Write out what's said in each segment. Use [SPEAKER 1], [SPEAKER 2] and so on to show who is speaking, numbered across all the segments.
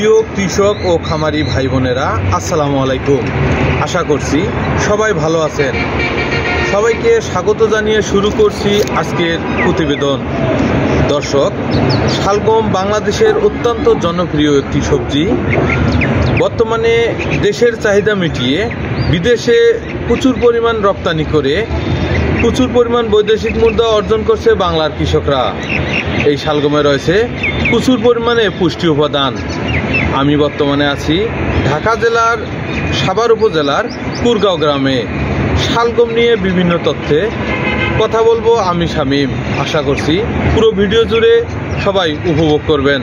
[SPEAKER 1] প্রিয় কৃষক ও খামারি ভাই বোনেরা, আসসালামু আলাইকুম। আশা করছি সবাই ভালো আছেন। সবাইকে স্বাগত জানিয়ে শুরু করছি আজকের প্রতিবেদন। দর্শক, শালগম বাংলাদেশের অত্যন্ত জনপ্রিয় একটি সবজি। বর্তমানে দেশের চাহিদা মিটিয়ে বিদেশে প্রচুর পরিমাণ রপ্তানি করে প্রচুর পরিমাণ বৈদেশিক মুদ্রা অর্জন করছে বাংলার কৃষকরা। এই শালগমে রয়েছে প্রচুর পরিমাণে পুষ্টি উপাদান। আমি বর্তমানে আছি ঢাকা জেলার সাভার উপজেলার কুরগাঁও গ্রামে। শালগম নিয়ে বিভিন্ন তথ্যে কথা বলবো আমি শামীম। আশা করছি পুরো ভিডিও জুড়ে সবাই উপভোগ করবেন।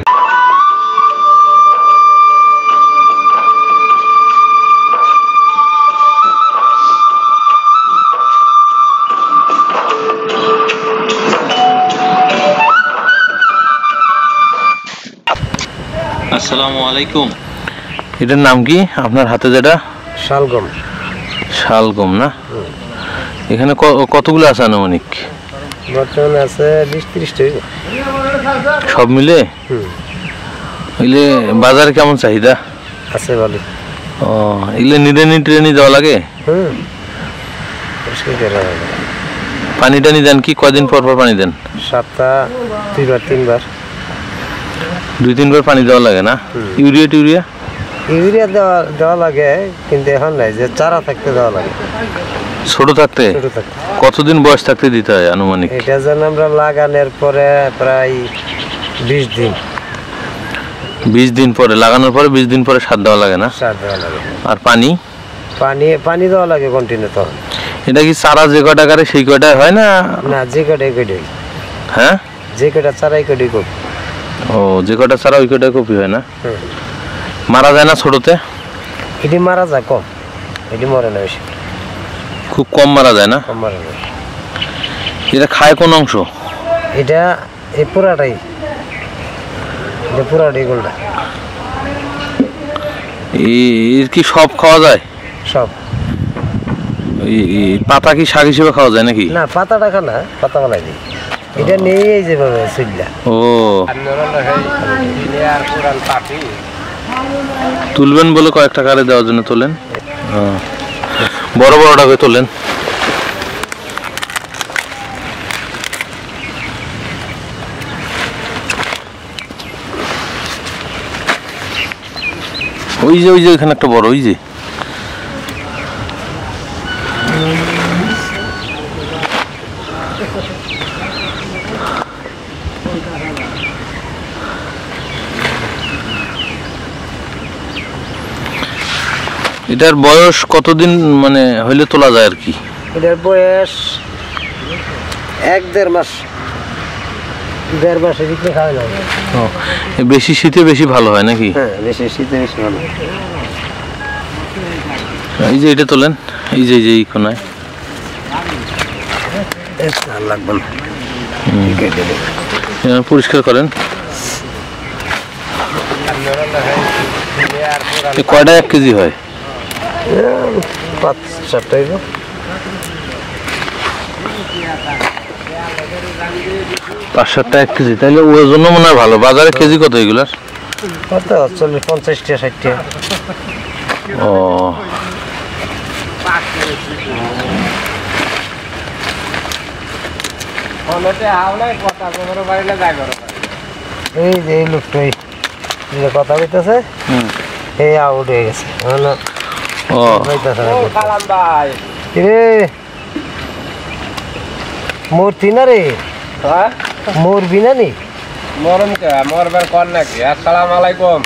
[SPEAKER 1] আসসালামু আলাইকুম। এটার নাম কি আপনার হাতে যেটা?
[SPEAKER 2] শালগম।
[SPEAKER 1] শালগম না? এখানে কতগুলো আছে আনুমানিক?
[SPEAKER 2] বর্তমানে আছে 20-30টা।
[SPEAKER 1] সব মিলে? এলে বাজারে কেমন চাহিদা
[SPEAKER 2] আছে? ভালো।
[SPEAKER 1] ও, এলে নিড়ানি দেওয়া লাগে? পানি টানি দেন কি? কয়দিন পর পর পানি দেন?
[SPEAKER 2] সপ্তাহ 2-3 বার।
[SPEAKER 1] 2-3 বার পানি দেওয়া লাগে না? ইউরিয়া
[SPEAKER 2] দেওয়া লাগে, কিন্তু এখন নাই, যে চারা থাকতে দেওয়া লাগে।
[SPEAKER 1] ছোট থাকতে? কতদিন বয়স থাকতে দিতে হয় আনুমানিক?
[SPEAKER 2] এটা যেন আমরা লাগানোর পরে প্রায় 20 দিন।
[SPEAKER 1] 20 দিন পরে লাগানোর পরে 20 দিন পরে সার দেওয়া লাগে না?
[SPEAKER 2] সার দেওয়া লাগে।
[SPEAKER 1] আর পানি
[SPEAKER 2] পানি দেওয়া লাগে কন্টিনিউ। তখন
[SPEAKER 1] এটা কি চারা যে কটা করে সেই কটাই হয় না?
[SPEAKER 2] না, যে কটাই।
[SPEAKER 1] হ্যাঁ,
[SPEAKER 2] যে কটা চারাই কটাই কপি।
[SPEAKER 1] ও, যে কটা চারা ওই কটাই কপি হয় না? মারা যায় না ছোটতে?
[SPEAKER 2] এটি মারা যায় কম, এটি মরে না বেশি।
[SPEAKER 1] খুব কম মারা যায় না?
[SPEAKER 2] কম মারা যায়।
[SPEAKER 1] এটা খায় কোন অংশ?
[SPEAKER 2] এটা এই পুরাটাই গোলটা।
[SPEAKER 1] এর কি সব খাওয়া যায়?
[SPEAKER 2] সব।
[SPEAKER 1] পাতা কি শাক হিসেবে খাওয়া যায় নাকি?
[SPEAKER 2] না, পাতাটা খা না, পাতা বানাই দিই। এটা নিয়েই যেভাবে চুল্লা।
[SPEAKER 1] ও, তুলবেন বলে কয়েকটা কারে দেওয়ার জন্য তোলেন? বড় বড়টাকে তোলেন। ওই যে এখানে একটা বড়, ওই যে এটার বয়স কতদিন মানে হইলে তোলা যায় আর কি?
[SPEAKER 2] এটার বয়স 1-1.5 মাস। 1.5 মাসের ভিতরে খাওয়া যাবে।
[SPEAKER 1] বেশি শীতে বেশি ভালো হয় নাকি?
[SPEAKER 2] হ্যাঁ, বেশি শীতে বেশি ভালো।
[SPEAKER 1] এই যে এটা তোলেন, এই যে এই কোনায়
[SPEAKER 2] লাগবে না,
[SPEAKER 1] পরিষ্কার করেন। কয়টা 1 কেজি হয়?
[SPEAKER 2] 5-7টা।
[SPEAKER 1] 5-7টা 1 কেজি, তাহলে ওই জন্য মনে হয় ভালো। বাজারে কেজি কত এগুলার?
[SPEAKER 2] কত? 40-50-60টা।
[SPEAKER 1] ও,
[SPEAKER 2] এই যে এই লোকটাই যে কথা বলতেছে, এই আউট হয়ে গেছে। মূর্তি না রে, মরবি না নি? মরবার কর নাকি? আসসালামু আলাইকুম।